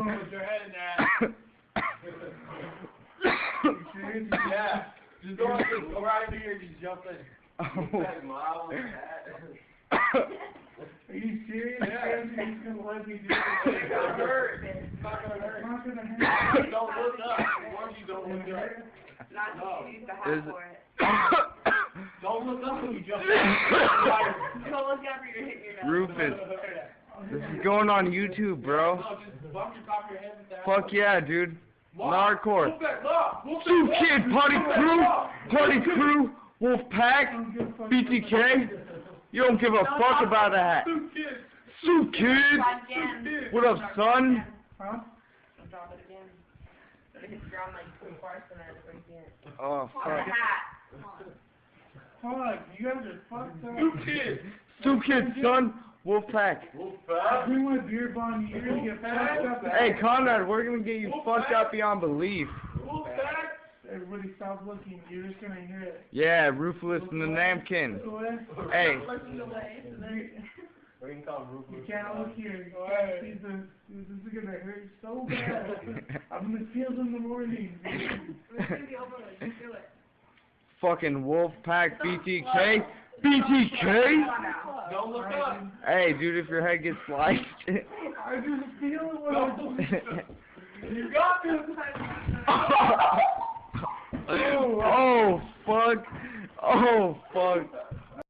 going with your head in that. Yeah. Just go right here, just jump in. Are you serious? Yeah. He's gonna let me do It's it. gonna hurt. It's not gonna hurt. It's not gonna hurt. Don't look up. Once you don't look up. Not No. to use the hat for it. Don't look up when you jump in. Don't look up or you're hitting your nose. Rufus, this is going on YouTube, bro. No, just bump your top of your head with that. Fuck yeah, dude. Hardcore. Move back, look. Move Sioux back, Kid, look. Party Crew, Wolfpack, BTK. You don't give a fuck about that. Sioux Kid. Sioux Kid. Again. What up, son? Huh? Don't drop it again. But it hits the ground like 2 parts and then it's again. Oh, On the fuck. hat. Fuck, you guys are fucked up. Sioux Kid. Sioux Kid, son. Wolfpack. I bring my beer bong, you're gonna get fucked up. Hey, Conrad, we're gonna get you fucked up beyond belief. Wolfpack. Everybody stop looking, you're just gonna hear it. Yeah, Ruthless and the Namkin. What? Hey. Looking away. We can call him Rufus. You can't look here. You can't see this. This is gonna hurt so bad. I'm gonna feel it in the morning. It's gonna be over with. Just do it. Fucking Wolfpack, BTK. BTK? Don't look up. Hey, dude, if your head gets sliced. I just feel it when I You got this. Oh, fuck. Oh, fuck.